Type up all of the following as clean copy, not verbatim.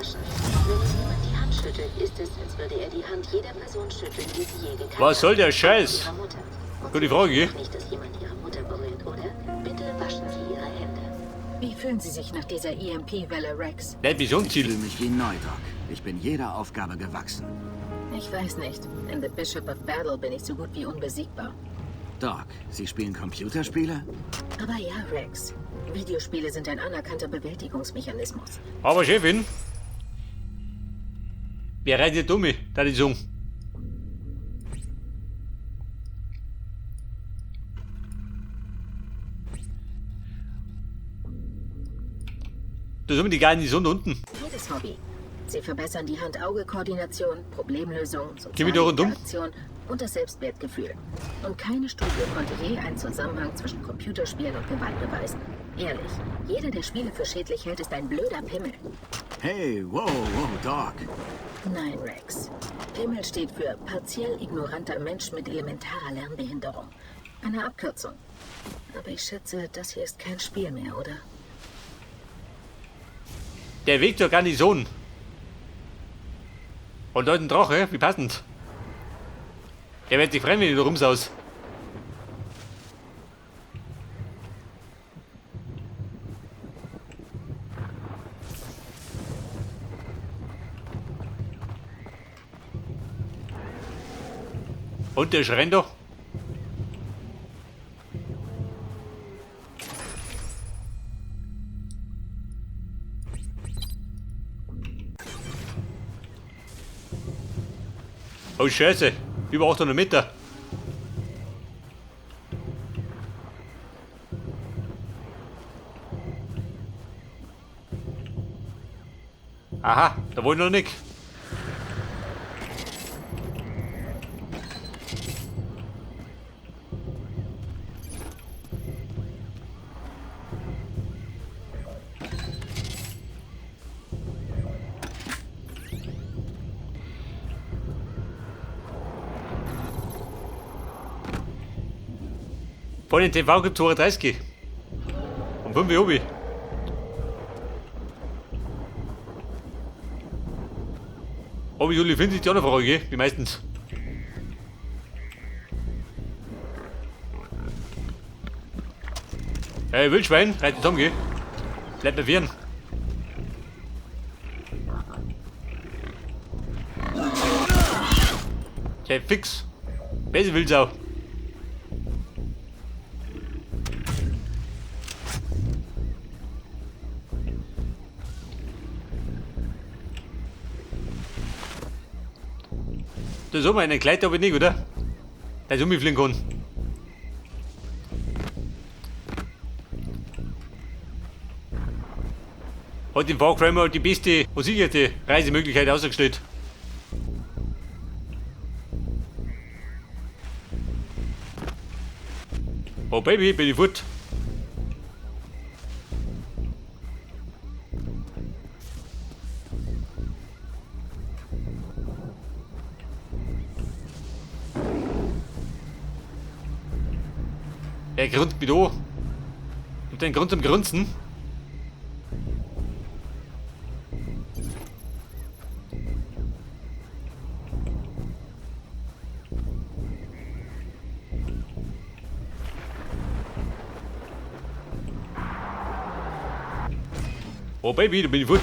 waschen. Wenn ihm jemand die Hand schüttelt, ist es, als würde er die Hand jeder Person schütteln, die sie je gekannt hat. Was soll der Scheiß? Gute Frage. Nicht, dass jemand ihre Mutter berührt, oder? Bitte waschen Sie Ihre Hände. Wie fühlen Sie sich nach dieser EMP-Welle, Rex? Nicht Ich fühle Visionsziel. mich wie neu, Doc. Ich bin jeder Aufgabe gewachsen. Ich weiß nicht. In The Bishop of Battle bin ich so gut wie unbesiegbar. Doc, Sie spielen Computerspiele? Aber ja, Rex. Videospiele sind ein anerkannter Bewältigungsmechanismus. Aber Chefin. Wer reitet dumme? Da die Song. Da sind wir die Garnison unten. Jedes Hobby. Sie verbessern die Hand-Auge-Koordination, Problemlösung, Geh wieder soziale rundum. Interaktion und das Selbstwertgefühl. Und keine Studie konnte je einen Zusammenhang zwischen Computerspielen und Gewalt beweisen. Ehrlich, jeder, der Spiele für schädlich hält, ist ein blöder Pimmel. Hey, wow, Doc. Nein, Rex. Pimmel steht für partiell ignoranter Mensch mit elementarer Lernbehinderung. Eine Abkürzung. Aber ich schätze, das hier ist kein Spiel mehr, oder? Der Weg zur Garnison. Und dort ein Drache, wie passend. Der wird sich freuen, wenn du rumsaust. Und der schreit doch. Oh Scheiße, über 800 Meter. Aha, da wollte ich noch nicht. Vor den TV gibt es 30. Und 5 Uhr oben. Aber Juli findet die auch noch Frage, wie meistens. Hey, Wildschwein, reit zusammen, geh. Bleib bei Viren. Hey, fix. Beste Wildsau. Da soll man einen Kleid aber nicht, oder? Der so fliegen kann. Hat im Far Cry mal die beste und sicherte Reisemöglichkeit ausgestellt. Oh Baby, bin ich fort. Er grunzt mich da. Und den Grund zum Grunzen. Oh Baby, da bin ich fort.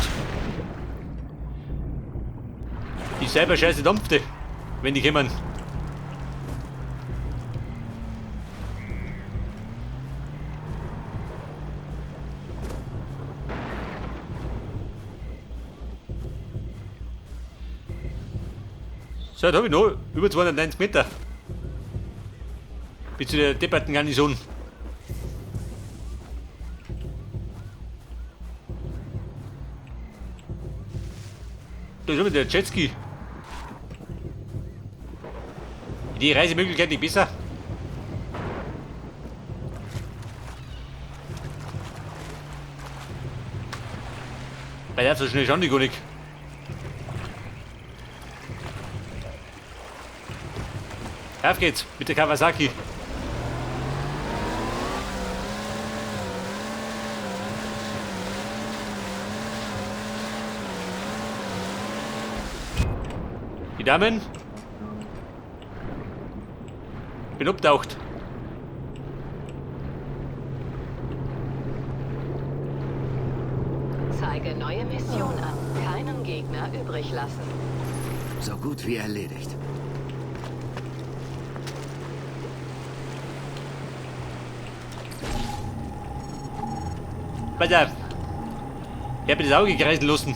Ich selber scheiße dampfte, wenn die kommen. So, da habe ich noch über 290 Meter. Bis zu der depperten Garnison. Da ist schon wieder der Jetski. Die Reisemöglichkeit nicht besser. Bei der so schnell schon die gar nicht. Auf geht's mit der Kawasaki. Die Damen. Bin abtaucht. Zeige neue Mission an. Keinen Gegner übrig lassen. So gut wie erledigt. Pass auf. Ich hab mir das Auge kreisen lassen.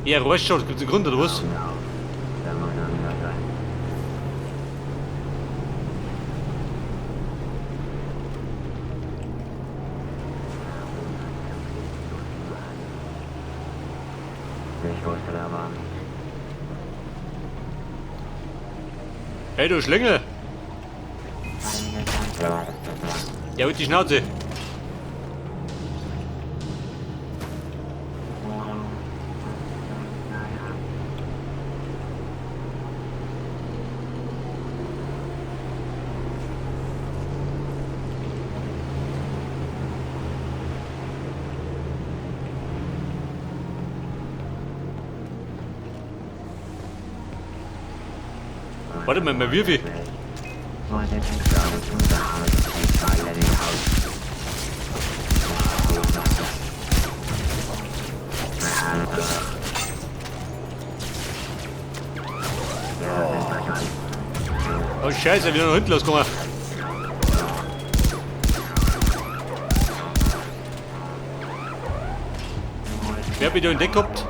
Ja, Rohrschott, gibt's einen Grund oder was? Hey, du Schlingel! Ja, und die Schnauze! Warte mal, mein Würfel. Oh Scheiße, wieder nach hinten losgekommen. Wer hat mich da entdeckt gehabt?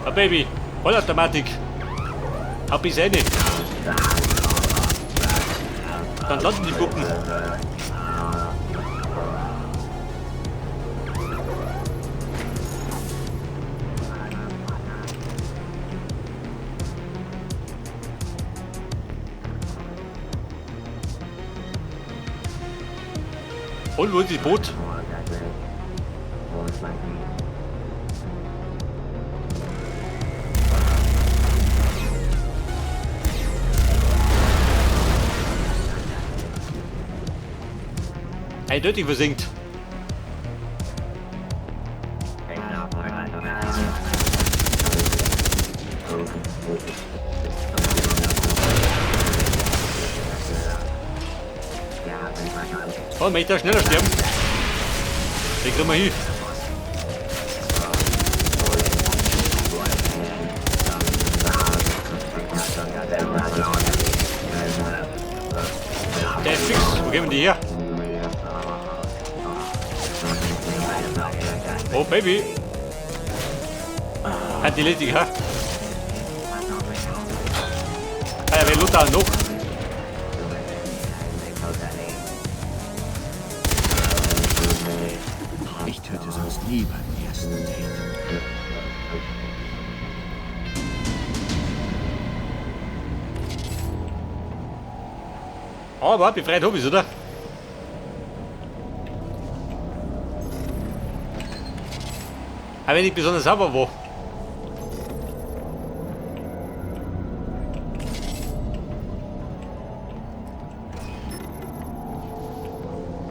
Ah, Baby, Vollautomatik. Hab bis eine. Dann landen die Puppen. Und wo ist das Boot? Eindeutig versinkt. Oh, möchte er schneller sterben? Den kriegen wir hin. Der ist fix. Wo gehen wir die her? Oh, Baby. Hat die Letig, ha? Ah, ja, wer Luther noch? Ich töte sonst nie beim ersten Date. Aber befreit hab ich's, oder? Aber wenn ich besonders sauber war.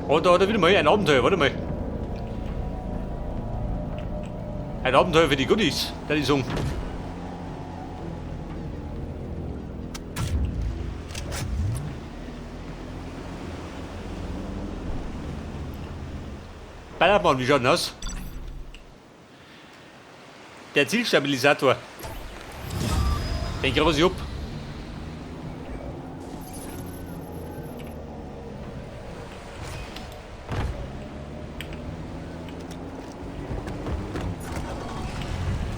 Oh, da hat er wieder mal ein Abenteuer, warte mal. Ein Abenteuer für die Goodies, der die sagen. Ballermann, wie schaut denn aus? Der Zielstabilisator. Den grabe ich ab.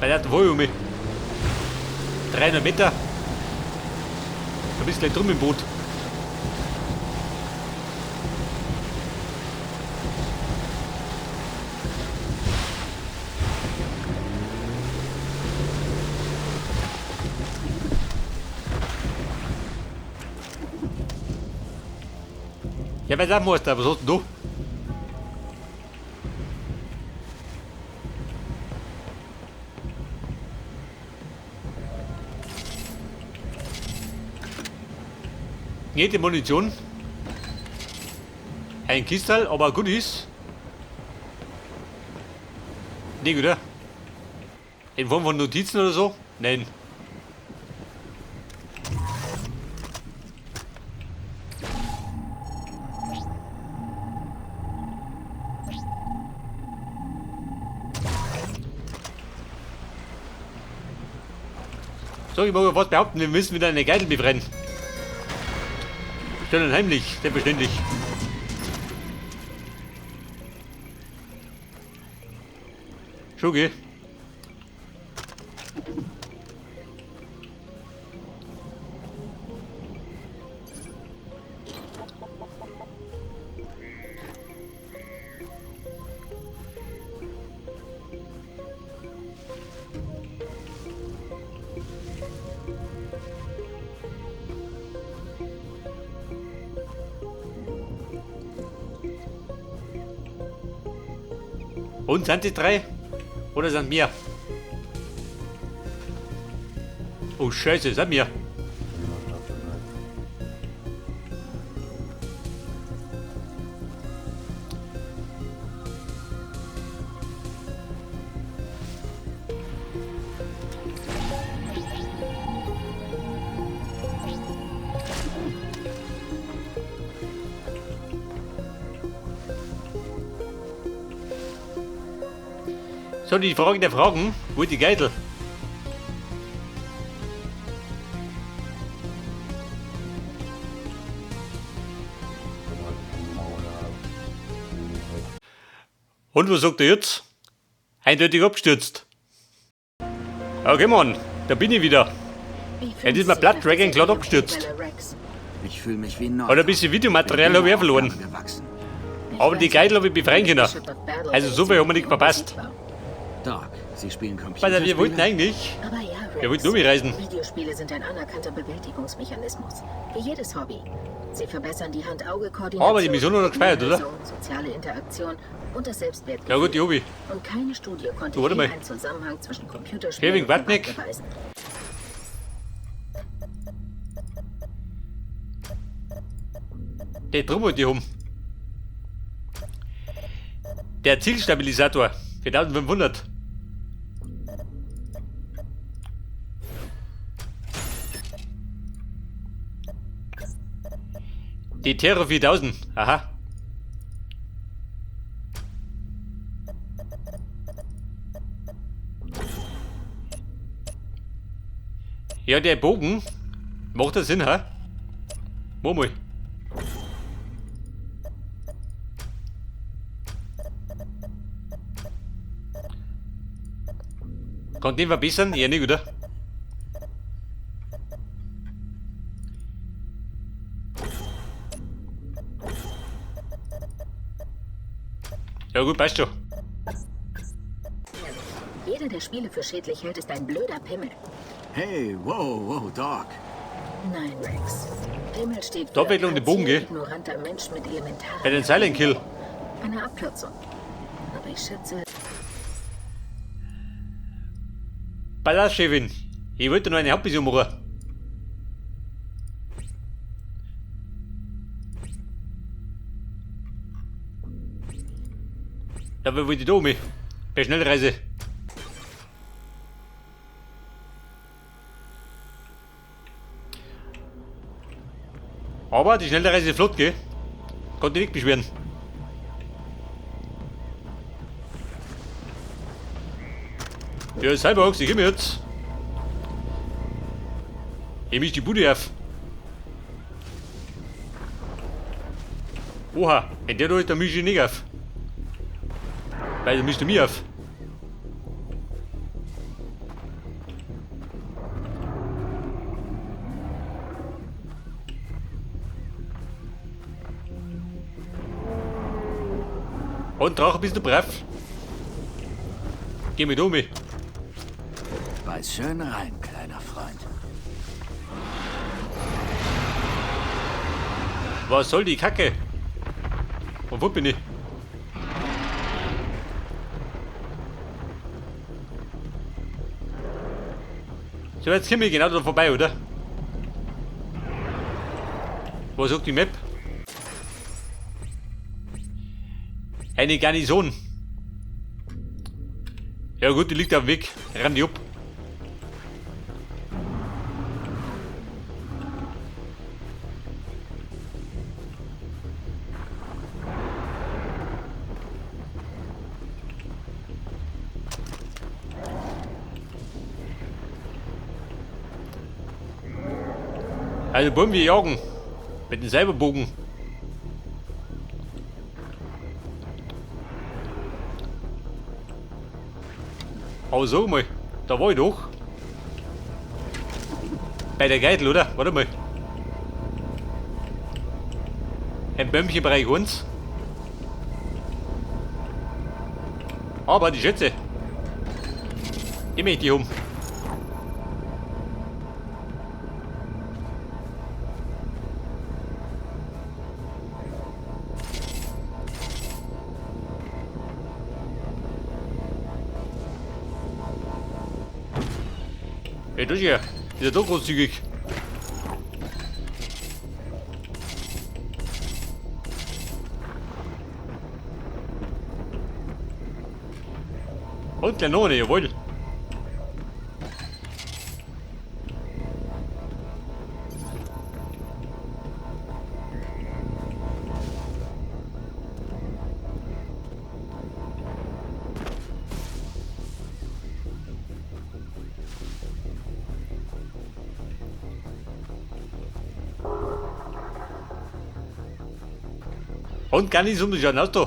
Bei der Volume. 300 Meter. Du bist gleich drum im Boot. Ja, wer sagt, Meister, was hast du? Jede Munition. Ein Kistal, aber gut ist. Nicht, oder? In Form von Notizen oder so? Nein. So, ich mag was behaupten, wir müssen wieder eine Geisel befreien. Still und heimlich, selbstverständlich. Schon geh. Und sind die drei? Oder sind wir? Oh Scheiße, sind wir? So, die Fragen der Fragen. Wo ist die Geisel? Und was sagt er jetzt? Eindeutig abgestürzt. Okay, Mann, da bin ich wieder. Jetzt ist mein Blood Dragon glatt abgestürzt. Ich fühle mich wie neu. Hat ein bisschen Videomaterial habe ich auch verloren. Aber die Geisel habe ich befreien können. Also so viel haben wir nicht verpasst. Doc, Sie spielen Computer. Weil wir wollten eigentlich. Aber ja, Rex, Wir wollten nur reisen. Videospiele sind ein anerkannter Bewältigungsmechanismus. Wie jedes Hobby. Sie verbessern die Hand-Auge-Koordination, Aber die Mission hat noch gespeichert, oder? soziale Interaktion und das Selbstwertgefühl. Ja gut, die Hobby. Und keine Studie konnte Du, warte je mal. einen Zusammenhang zwischen Computerspielen Kevin und Watnick. Gewalt beweisen. Der drum und die haben. Der Zielstabilisator für 1500. Die Terror 4000. Aha. Ja, der Bogen. Macht das Sinn, ha? Mach mal. Kann den verbessern? Ja, nicht, oder? Ja gut, passt schon. Jeder, der Spiele für schädlich hält, ist ein blöder Pimmel. Hey, wow, Doc. Nein, Rex. Pimmel steht für Doppelung den Bogen, gell? ignoranter Mensch mit elementaren... Bei den Silent Kill. Eine Abkürzung. Aber ich schätze... Pass auf, Chefin. Ich wollte nur eine Hauptmission machen. Dabei wollte ich da um. Bei Schnellreise. Aber die Schnellreise ist flott, gell? Konnte nicht beschweren. Ja, Cyborgs, ich geh mir jetzt. Ich misch die Bude auf. Oha, wenn der da ist, dann misch ich nicht auf. Weil dann mischst du mich auf. Und Drache, bist du brav? Geh mit um. Beiß schön rein, kleiner Freund. Was soll die Kacke? Und wo bin ich? So, jetzt komme ich genau da vorbei, oder? Was sagt die Map? Eine Garnison. Ja gut, die liegt am Weg. Renn die ab. Also wollen wir jagen. Mit dem Cyberbogen. Aber sag mal, da war ich doch. Bei der Geitel, oder? Warte mal. Ein Bömmchenbereich 1. Aber die Schätze. Ich möchte die um. Ja, das hier. Ist ja doch großzügig. Und gleich noch eine, jawohl. Und gar nicht so schauen, hast du?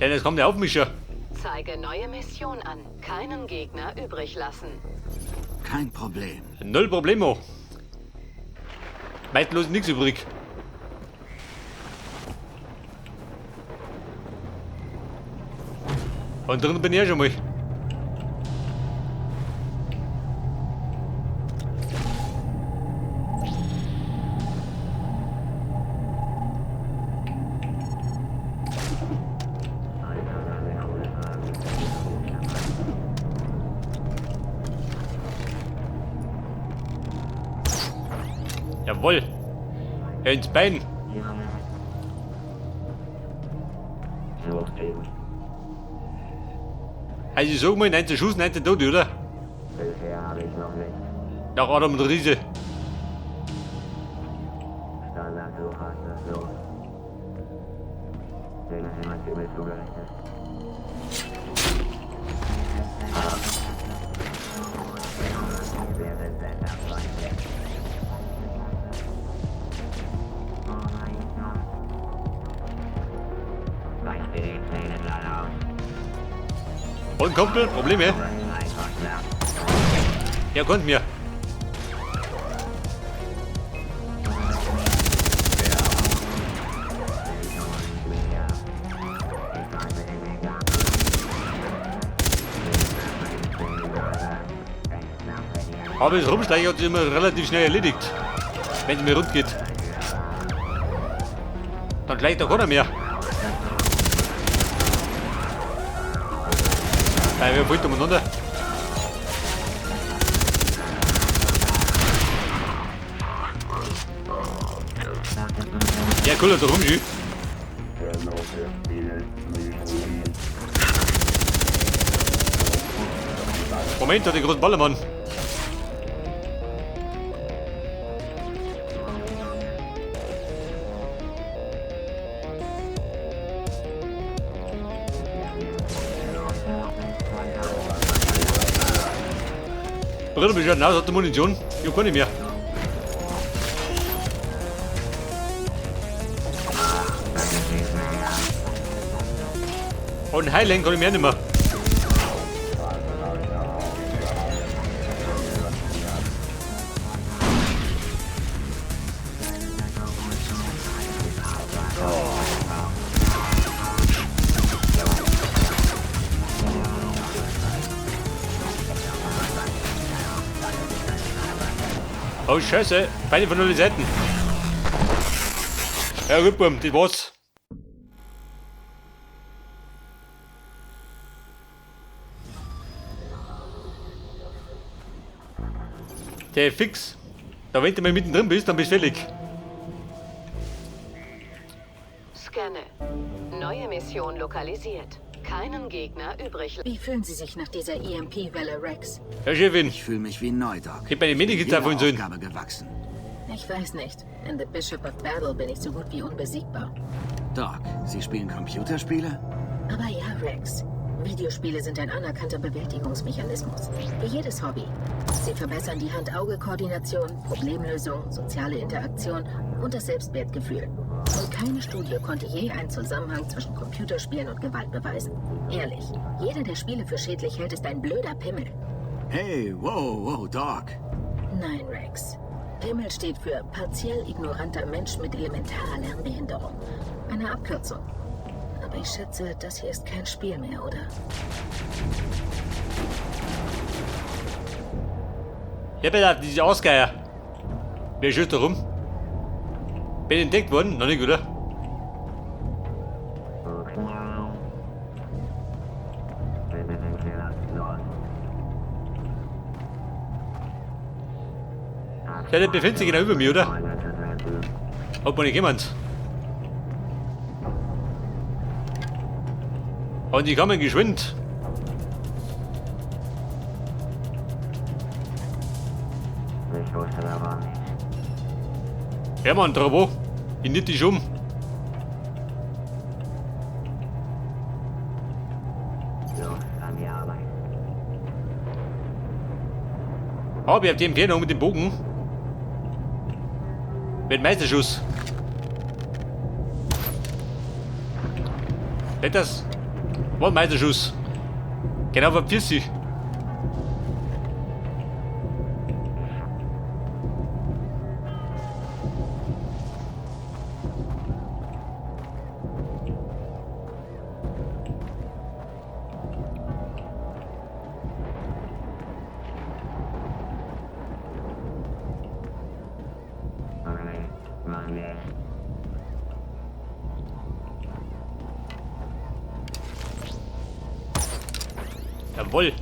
Denn es kommt der Aufmischer. Zeige neue Mission an. Keinen Gegner übrig lassen. Kein Problem. Null Problemo. Meistlos nichts übrig. Und drin bin ich ja schon mal. Jawohl. Ins Bein. Also ich sag mal, 19 Schuss, 19 Tote, oder? Bisher habe ich noch nicht. Nach Adam und Riese. Standardsuch hast das los. Den ist jemand übel zugerechnet. Wir sind Senderfreunde. Oh mein Gott. Weiß dir die Zähne leider aus. Und Kumpel, Probleme? Einfach klar. Ja, kommt mir. Aber das Rumsteigen hat sich immer relativ schnell erledigt. Wenn es mir rund geht. Dann schleicht doch keiner mehr. Weil wir voll umeinander. Ja, cool, da rumschü. Moment, da der große Ballermann. Bruder, bist du aus, hat die Munition? Ich hab keine mehr. Und heilen kann ich mehr nicht mehr. Oh Scheiße, beide von 0 Seiten. Ja gut, Bum, das war's. Der fix. Da wenn du mal mittendrin bist, dann bist du fällig. Scanne. Neue Mission lokalisiert. Keinen Gegner übrig. Wie fühlen Sie sich nach dieser EMP-Welle, Rex? Herr Chefin, Ich fühle mich wie neu, Doc. ich hab meine Medikits Jeder davon sollen. Aufgabe gewachsen. Ich weiß nicht. In The Bishop of Battle bin ich so gut wie unbesiegbar. Doc, Sie spielen Computerspiele? Aber ja, Rex. Videospiele sind ein anerkannter Bewältigungsmechanismus. Wie jedes Hobby. Sie verbessern die Hand-Auge-Koordination, Problemlösung, soziale Interaktion und das Selbstwertgefühl. Und keine Studie konnte je einen Zusammenhang zwischen Computerspielen und Gewalt beweisen. Ehrlich, jeder, der Spiele für schädlich hält, ist ein blöder Pimmel. Hey, wow, Doc. Nein, Rex. Pimmel steht für partiell ignoranter Mensch mit elementarer Lernbehinderung. Eine Abkürzung. Aber ich schätze, das hier ist kein Spiel mehr, oder? Ich hab ja gedacht, diese Ausgeier. Wer schützt da rum? Bin entdeckt worden? Noch nicht, oder? Ja, der befindet sich genau über mir, oder? Hat man nicht jemand? Und die kommen geschwind. Ich wusste aber nicht. Ja, Mann, Trabo. Ich nimm dich um. Los, an die Arbeit. Aber ich hab die Empfehlung mit dem Bogen. Mit Meisterschuss. Nicht das? War ein Meisterschuss. Genau, war Pfirsich. Okay, machen wir. Jawohl.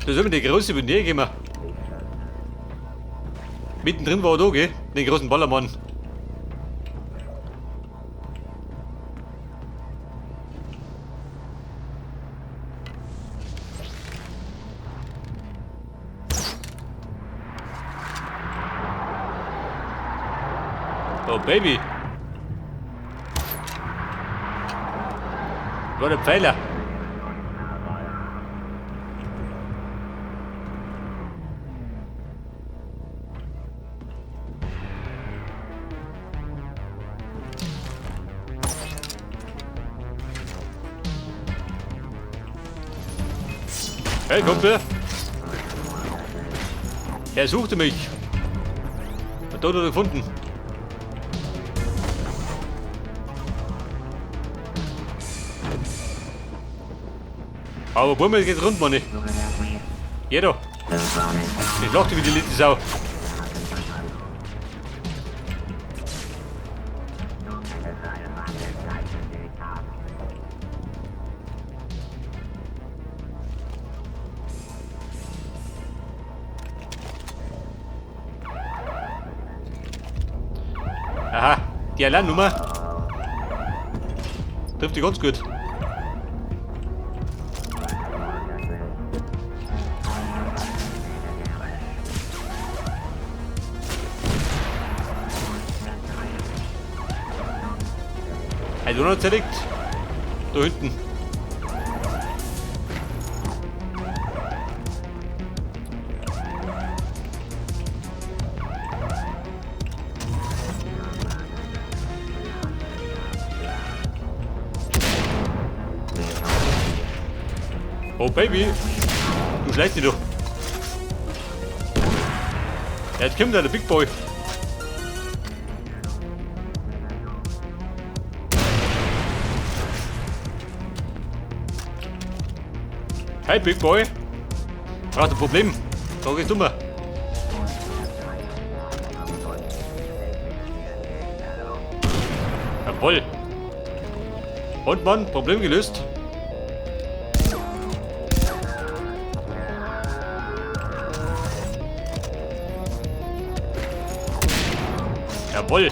Da soll mir der große über die Nähe gehen. Mittendrin war er da, gell? Den großen Ballermann. Oh, Baby. War der Pfeiler. Hey, Kumpel. Er suchte mich. Hat er gefunden. Aber Bummel geht's rund, Mann. Jeder. Ich lachte wie die letzte Sau. Aha, die Alarmnummer. Trifft die ganz gut. Ein Donut zerlegt. Da hinten. Oh Baby, du schleichst dich doch. Ja, jetzt kommt der Big Boy. Hey Big Boy, brauchst du ein Problem? Sag es dummer. Jawohl. Und Mann, Problem gelöst. Jawohl.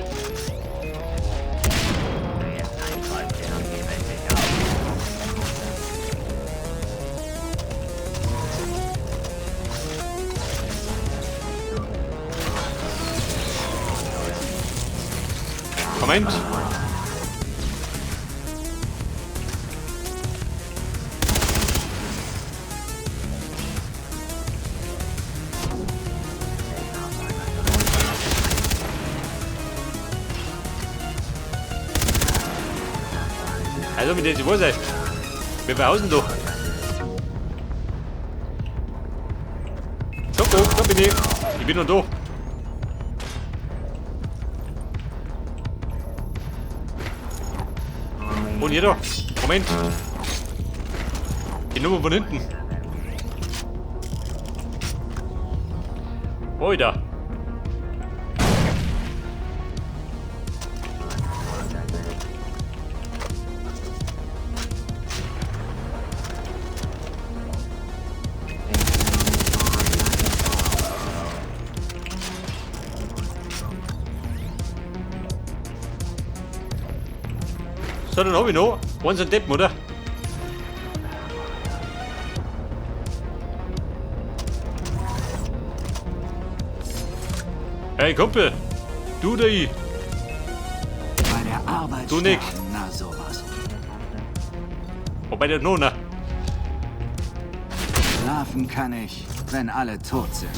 Moment. Also mit der Hose. Wir verhausen doch. So, da bin ich. Ich bin noch da. Und hier da. Moment. Die Nummer von hinten. Wo ist da? So, dann habe ich noch. Eins und Deppen, oder? Hey Kumpel, du da ich. Bei der Arbeit Du nix. sterben, na sowas. Wobei der noch, ne? Schlafen kann ich, wenn alle tot sind.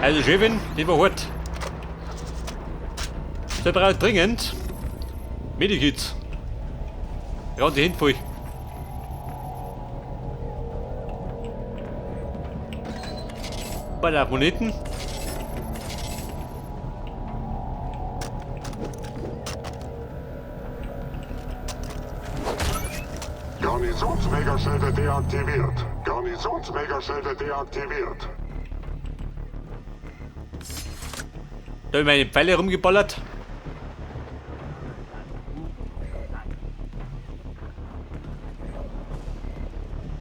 Also Chefin, die war hart. Sie braucht dringend Medikits. Rauen Sie hin, voll. Bei der Moneten. Garnisonsmegaschelte deaktiviert. Garnisonsmegaschelte deaktiviert. Da habe ich meine Pfeile rumgeballert.